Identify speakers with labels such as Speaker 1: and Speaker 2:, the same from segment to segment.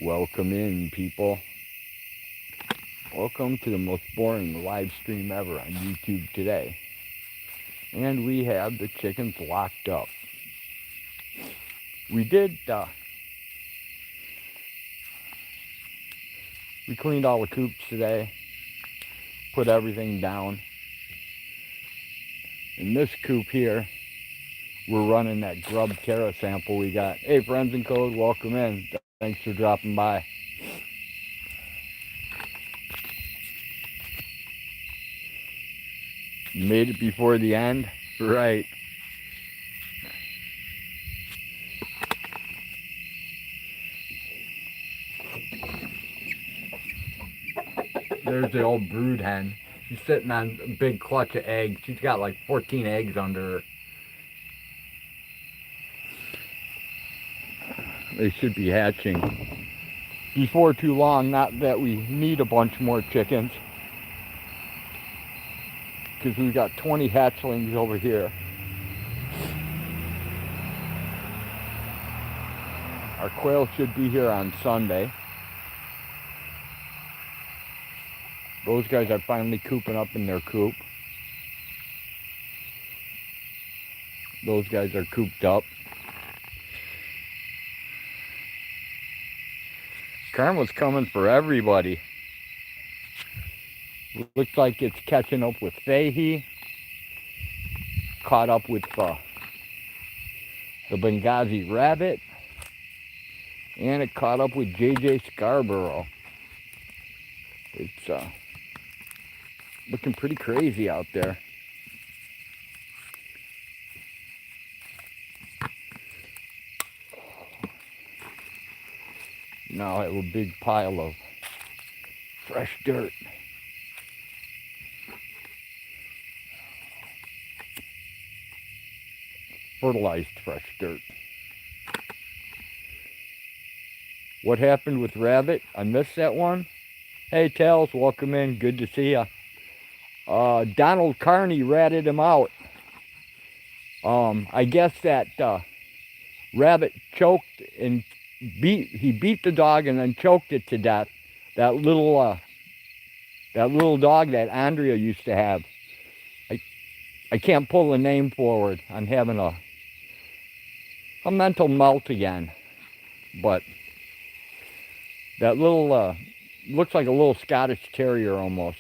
Speaker 1: Welcome in, people. Welcome to the most boring live stream ever on YouTube today. And we have the chickens locked up. We cleaned all the coops today, put everything down. In this coop here, we're running that grub Terra sample we got. Hey, friends and code, welcome in. Thanks for dropping by. You made it before the end? Right. There's the old brood hen. She's sitting on a big clutch of eggs. She's got like 14 eggs under her. They should be hatching before too long. Not that we need a bunch more chickens, because we've got 20 hatchlings over here. Our quail should be here on Sunday. Those guys are finally cooping up in their coop. Those guys are cooped up. Karma's coming for everybody. Looks like it's catching up with Fahey. Caught up with the Benghazi rabbit. And it caught up with JJ Scarborough. It's looking pretty crazy out there. Now I have a big pile of fresh dirt. Fertilized fresh dirt. What happened with rabbit? I missed that one. Hey, Tails, welcome in. Good to see ya. Donald Carney ratted him out. I guess that rabbit choked and he beat the dog and then choked it to death. That little dog that Andrea used to have. I can't pull the name forward. I'm having a mental melt again. But that little looks like a little Scottish Terrier almost.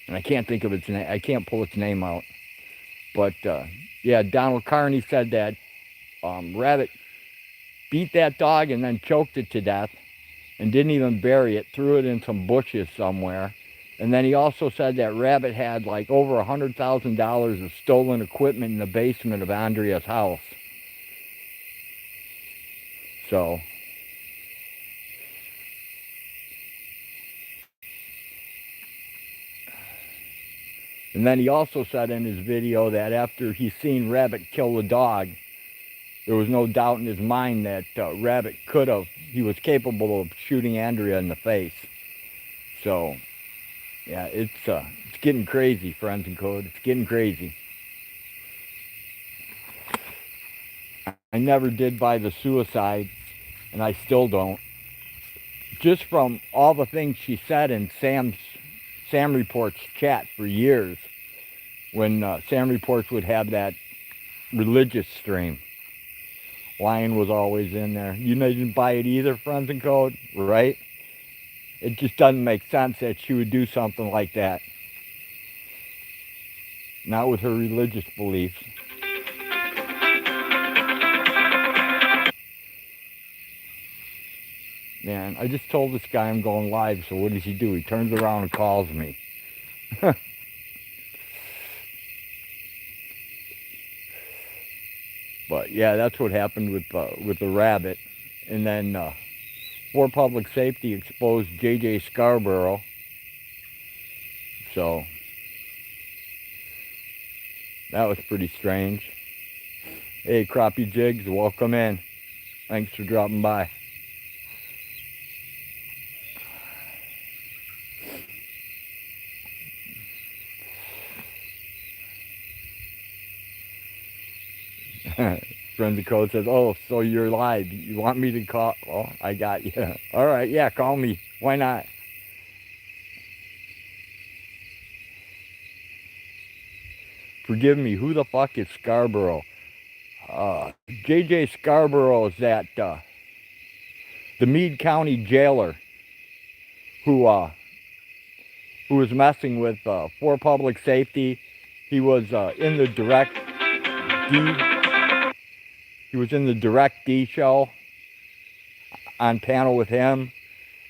Speaker 1: And I can't think of its name. I can't pull its name out. But yeah, Donald Carney said that rabbit beat that dog and then choked it to death and didn't even bury it, threw it in some bushes somewhere. And then he also said that rabbit had like over $100,000 of stolen equipment in the basement of Andrea's house. So and then he also said in his video that after he seen Rabbit kill the dog, there was no doubt in his mind that Rabbit he was capable of shooting Andrea in the face. So, yeah, it's getting crazy, friends and code. It's getting crazy. I never did buy the suicide, and I still don't. Just from all the things she said in Sam Report's chat for years, when Sam Reports would have that religious stream. Lion was always in there. You didn't buy it either, friends and code, right? It just doesn't make sense that she would do something like that. Not with her religious beliefs. Man, I just told this guy I'm going live, so what does he do? He turns around and calls me. But yeah, that's what happened with the rabbit. And then for public safety exposed JJ Scarborough. So that was pretty strange. Hey, Crappie Jigs, welcome in. Thanks for dropping by. Friends of Code says, oh, so you're live. You want me to call? Well, I got you. All right, yeah, call me. Why not? Forgive me, who the fuck is Scarborough? JJ Scarborough is that the Meade County jailer who was messing with for public safety. He was in the Direct D. He was in the Direct D show on panel with him.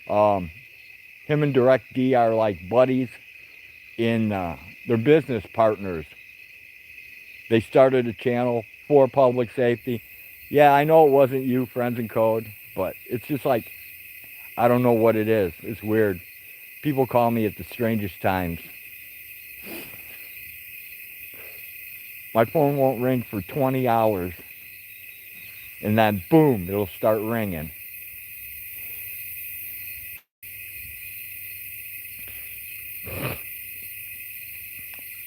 Speaker 1: Him and Direct D are like buddies. They're business partners. They started a channel for public safety. Yeah, I know it wasn't you, Friends in Code, but it's just like, I don't know what it is. It's weird. People call me at the strangest times. My phone won't ring for 20 hours. And then, boom, it'll start ringing.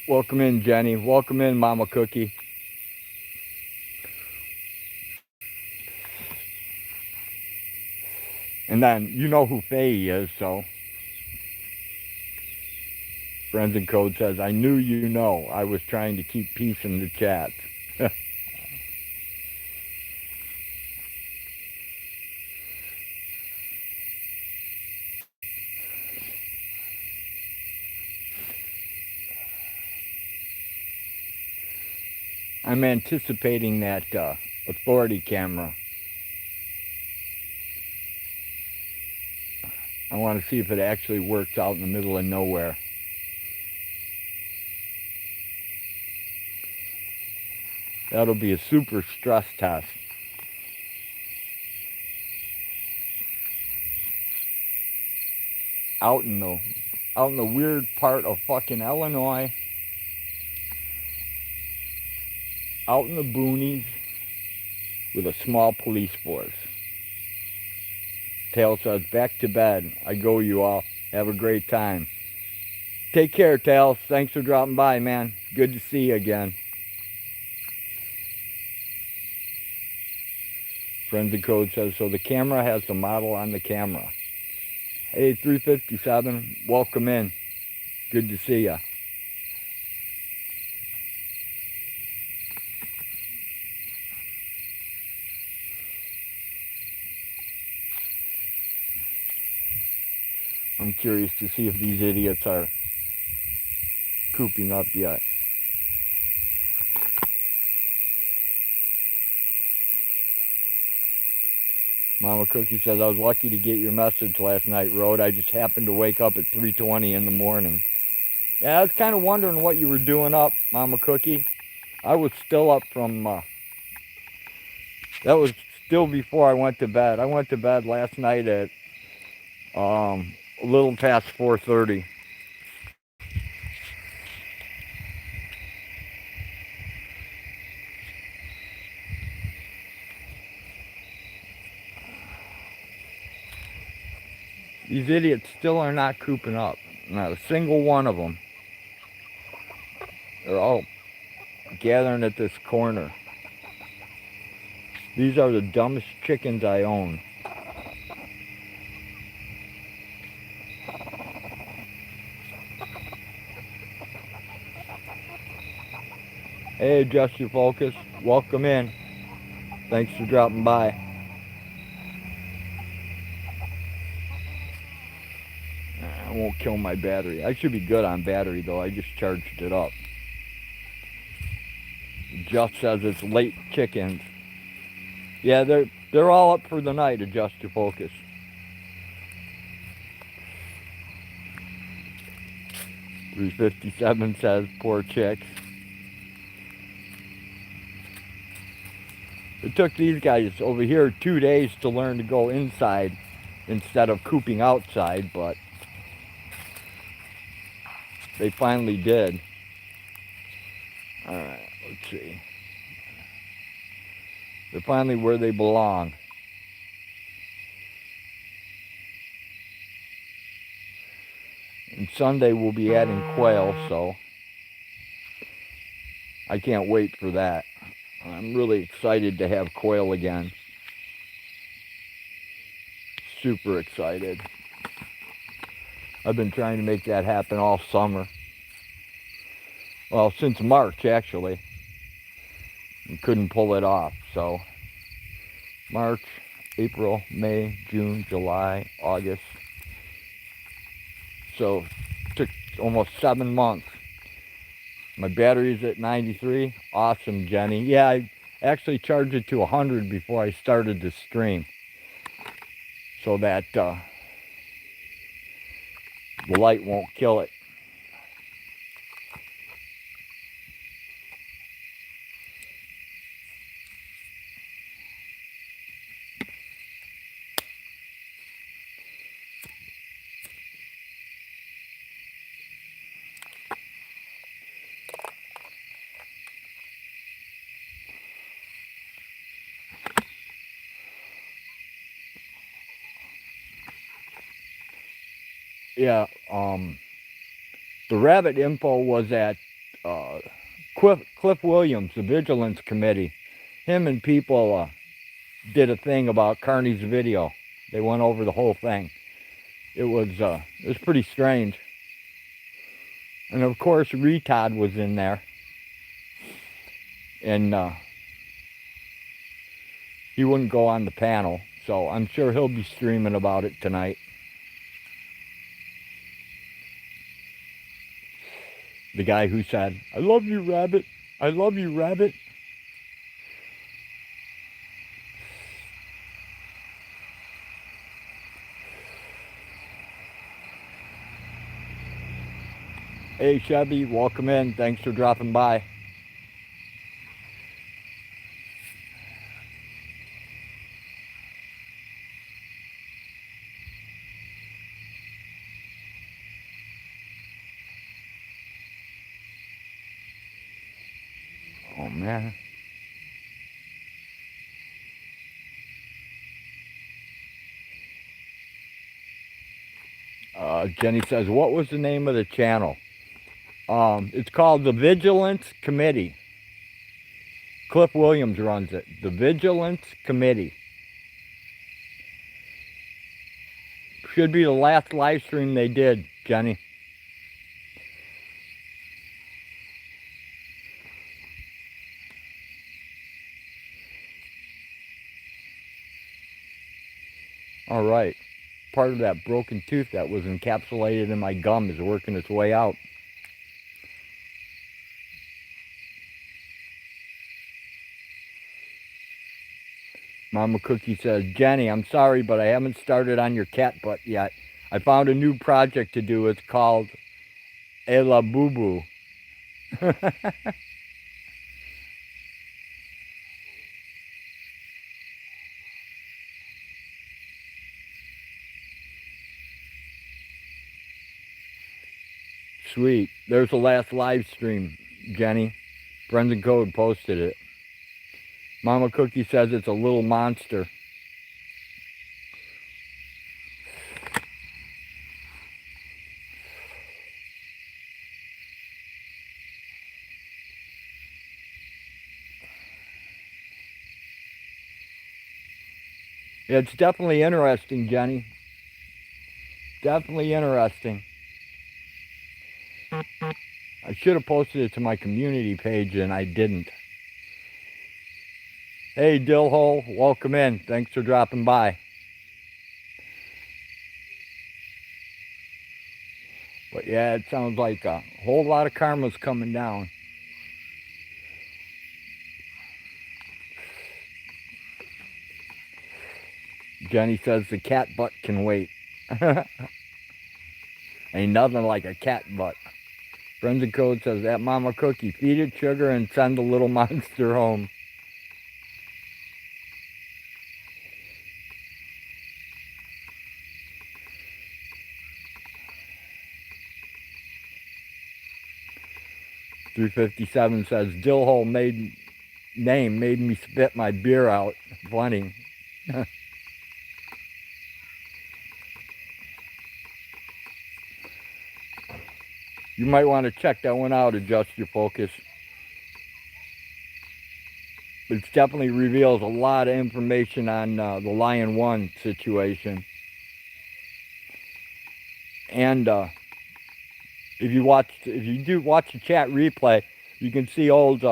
Speaker 1: Welcome in, Jenny. Welcome in, Mama Cookie. And then, you know who Faye is, so. Friends in Code says, I knew you know. I was trying to keep peace in the chat. I'm anticipating that authority camera. I want to see if it actually works out in the middle of nowhere. That'll be a super stress test. Out in the weird part of fucking Illinois. Out in the boonies with a small police force. Tail says, back to bed. I go, you all. Have a great time. Take care, Tails. Thanks for dropping by, man. Good to see you again. Friends of Code says, so the camera has the model on the camera. Hey, 357, welcome in. Good to see ya. I'm curious to see if these idiots are cooping up yet. Mama Cookie says, I was lucky to get your message last night, Rode. I just happened to wake up at 3:20 in the morning. Yeah, I was kind of wondering what you were doing up, Mama Cookie. I was still up from, that was still before I went to bed. I went to bed last night at a little past 4:30. These idiots still are not cooping up. Not a single one of them. They're all gathering at this corner. These are the dumbest chickens I own. Hey, adjust your focus. Welcome in. Thanks for dropping by. I won't kill my battery. I should be good on battery though. I just charged it up. Just says it's late chickens. Yeah, they're all up for the night. Adjust your focus. $3.57 says poor chicks. It took these guys over here 2 days to learn to go inside instead of cooping outside, but they finally did. Alright, let's see. They're finally where they belong. And Sunday we'll be adding quail, so I can't wait for that. I'm really excited to have quail again. Super excited. I've been trying to make that happen all summer. Well, since March, actually. And couldn't pull it off. So, March, April, May, June, July, August. So, it took almost 7 months. My battery's at 93. Awesome, Jenny. Yeah, I actually charged it to 100 before I started the stream. So that the light won't kill it. Yeah, the rabbit info was at Cliff Williams, the Vigilance Committee. Him and people did a thing about Carney's video. They went over the whole thing. It was pretty strange. And of course, Retod was in there. And he wouldn't go on the panel. So I'm sure he'll be streaming about it tonight. The guy who said, "I love you, rabbit. I love you, rabbit." Hey, Chevy, welcome in. Thanks for dropping by. Oh, man. Jenny says, what was the name of the channel? It's called the Vigilance Committee. Cliff Williams runs it. The Vigilance Committee. Should be the last live stream they did, Jenny. All right. Part of that broken tooth that was encapsulated in my gum is working its way out. Mama Cookie says, Jenny, I'm sorry, but I haven't started on your cat butt yet. I found a new project to do. It's called Ela Boo Boo. Sweet. There's the last live stream, Jenny. Brendan Code posted it. Mama Cookie says it's a little monster. Yeah, it's definitely interesting, Jenny. Definitely interesting. I should have posted it to my community page and I didn't. Hey, Dillhole, welcome in. Thanks for dropping by. But yeah, it sounds like a whole lot of karma's coming down. Jenny says the cat butt can wait. Ain't nothing like a cat butt. Brendan Code says, that Mama Cookie, feed it sugar and send the little monster home. .357 says, Dillhole name made me spit my beer out. Funny. You might want to check that one out, adjust your focus. It definitely reveals a lot of information on the Lion 1 situation. And if you do watch the chat replay, you can see old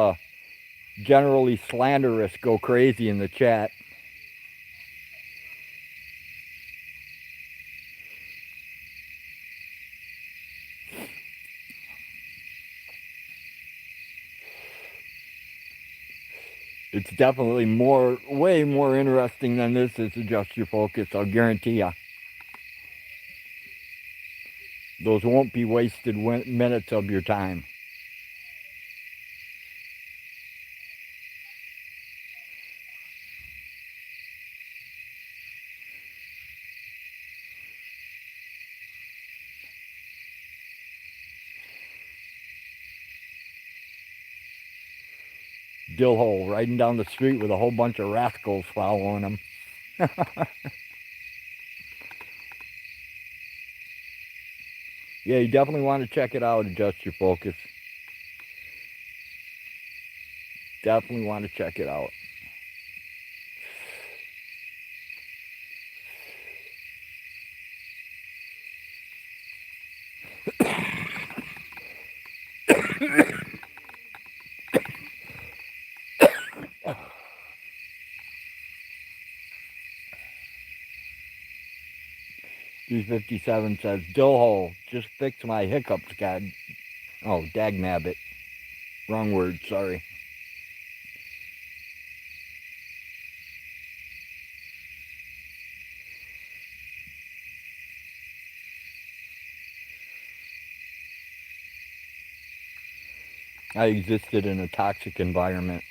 Speaker 1: generally slanderous go crazy in the chat. It's definitely way more interesting than this is Adjust Your Focus, I'll guarantee ya. Those won't be wasted minutes of your time. Dillhole riding down the street with a whole bunch of rascals following him. Yeah, you definitely want to check it out, Adjust Your Focus. Definitely want to check it out. D57 says, Dillhole, just fix my hiccups, God. Oh, dagnabbit. Wrong word, sorry. I existed in a toxic environment.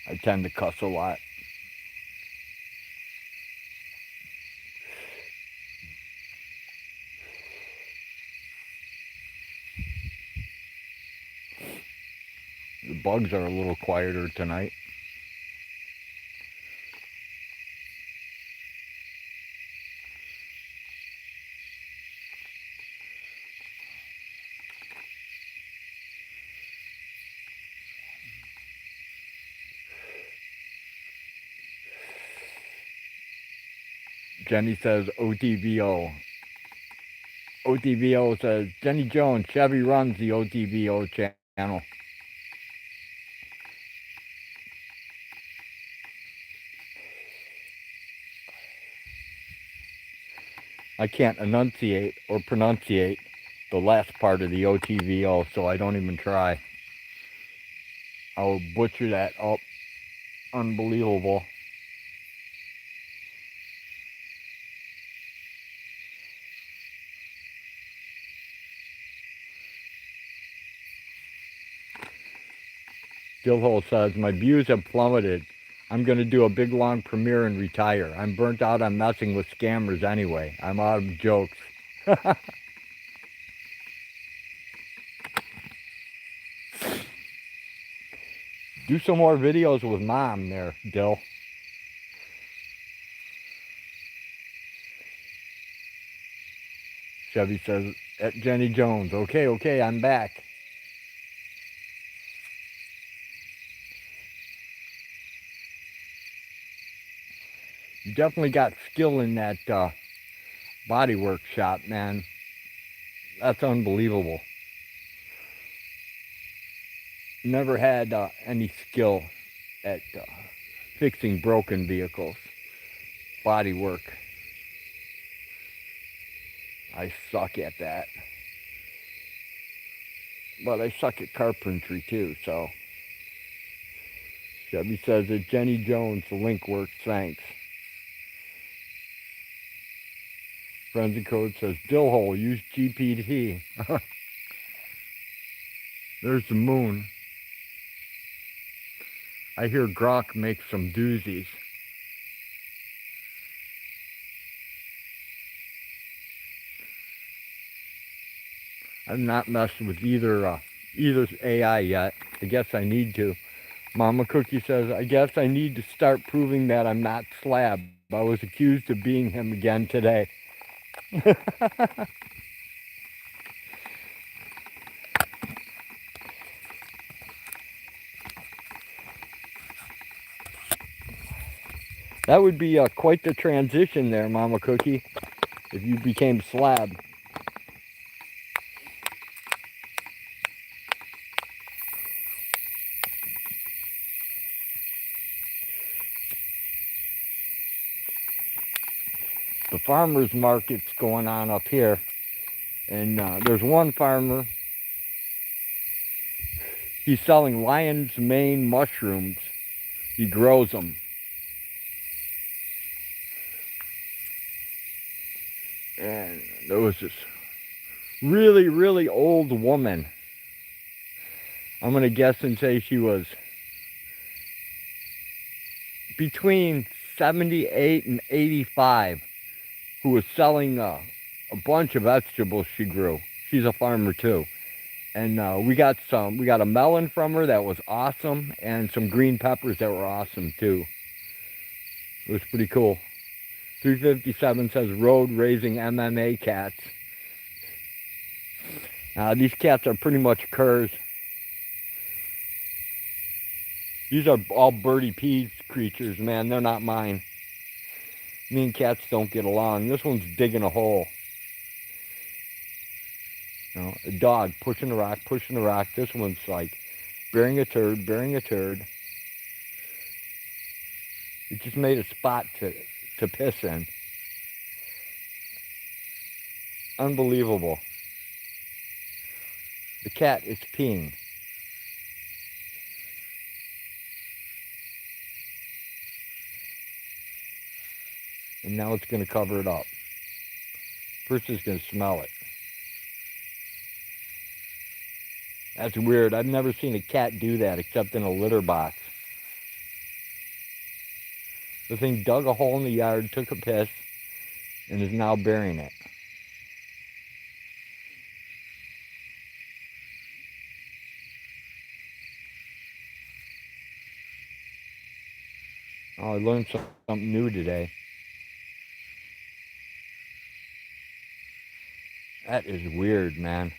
Speaker 1: I tend to cuss a lot. The bugs are a little quieter tonight. Jenny says OTVO. OTVO says, Jenny Jones, Chevy runs the OTVO channel. I can't enunciate or pronunciate the last part of the OTVO, so I don't even try. I'll butcher that up. Unbelievable. Dillhole says, my views have plummeted. I'm going to do a big long premiere and retire. I'm burnt out on messing with scammers anyway. I'm out of jokes. Do some more videos with Mom there, Dill. Chevy says, at Jenny Jones, okay, I'm back. You definitely got skill in that body work shop, man. That's unbelievable. Never had any skill at fixing broken vehicles. Body work. I suck at that. But I suck at carpentry too, so. Chevy says that Jenny Jones, the link works, thanks. Frenzy Code says, Dillhole, use GPT. There's the moon. I hear Grok makes some doozies. I've not messed with either AI yet. I guess I need to. Mama Cookie says, I guess I need to start proving that I'm not Slab. I was accused of being him again today. That would be quite the transition there, Mama Cookie, if you became slab. The farmer's market's going on up here, and there's one farmer. He's selling lion's mane mushrooms. He grows them. And there was this really, really old woman. I'm going to guess and say she was between 78 and 85, who was selling a bunch of vegetables she grew. She's a farmer too. And we got a melon from her that was awesome, and some green peppers that were awesome too. It was pretty cool. 357 says road raising MMA cats. These cats are pretty much curs. These are all Birdie Peas creatures, man. They're not mine. Me and cats don't get along. This one's digging a hole. You know, a dog pushing a rock, pushing a rock. This one's like burying a turd, burying a turd. It just made a spot to piss in. Unbelievable. The cat is peeing. And now it's going to cover it up. First it's going to smell it. That's weird. I've never seen a cat do that except in a litter box. The thing dug a hole in the yard, took a piss, and is now burying it. Oh, I learned something new today. That is weird, man.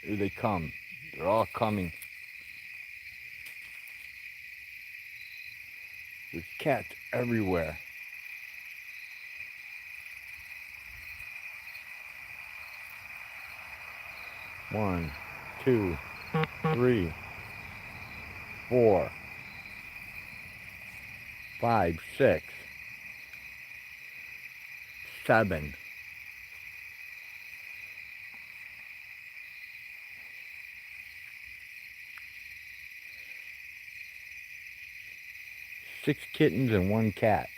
Speaker 1: Here they come. They're all coming. There's cats everywhere. One, two, 3, 4, 5, 6, 7. 6 kittens and 1 cat.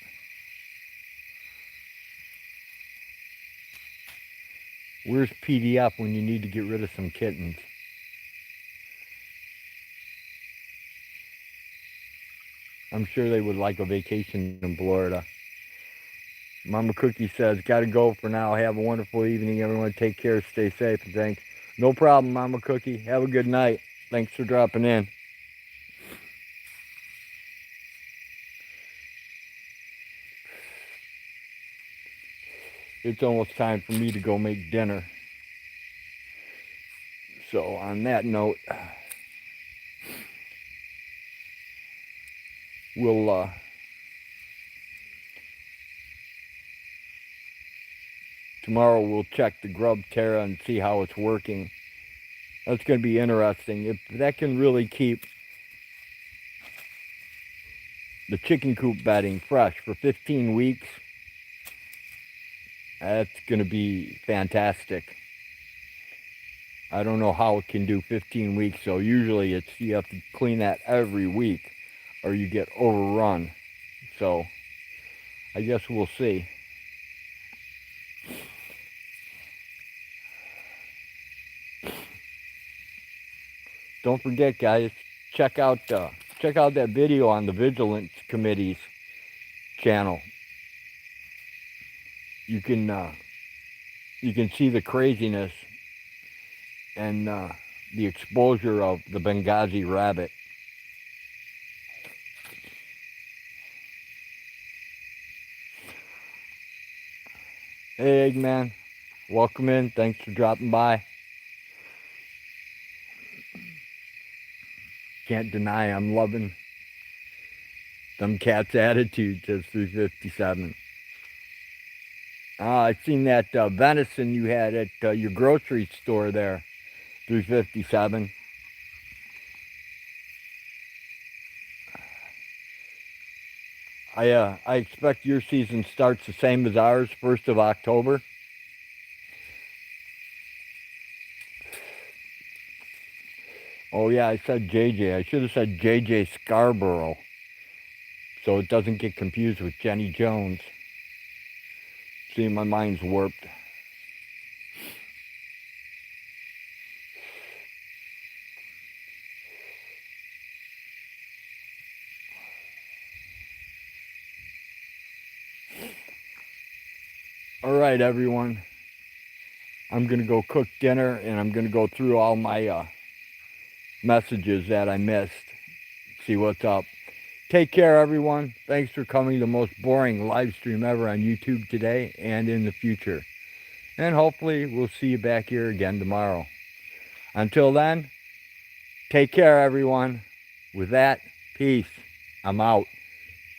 Speaker 1: Where's PDF when you need to get rid of some kittens? I'm sure they would like a vacation in Florida. Mama Cookie says, gotta go for now. Have a wonderful evening, everyone. Take care, stay safe, and thanks. No problem, Mama Cookie. Have a good night. Thanks for dropping in. It's almost time for me to go make dinner. So on that note, we'll tomorrow we'll check the grub Terra and see how it's working. That's going to be interesting. If that can really keep the chicken coop bedding fresh for 15 weeks, that's going to be fantastic. I don't know how it can do 15 weeks, so usually it's you have to clean that every week or you get overrun. So I guess we'll see. Don't forget, guys, check out that video on the Vigilance Committee's channel. You can see the craziness and the exposure of the Benghazi rabbit. Hey, Eggman. Welcome in. Thanks for dropping by. Can't deny I'm loving them cats' attitudes as 357. I seen that venison you had at your grocery store there, 357. I expect your season starts the same as ours, 1st of October. Oh yeah, I said JJ. I should have said JJ Scarborough, so it doesn't get confused with Jenny Jones. See, my mind's warped. All right, everyone. I'm going to go cook dinner, and I'm going to go through all my messages that I missed. See what's up. Take care, everyone. Thanks for coming to the most boring live stream ever on YouTube today and in the future. And hopefully we'll see you back here again tomorrow. Until then, take care, everyone. With that, peace. I'm out.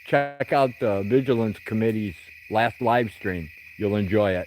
Speaker 1: Check out the Vigilance Committee's last live stream. You'll enjoy it.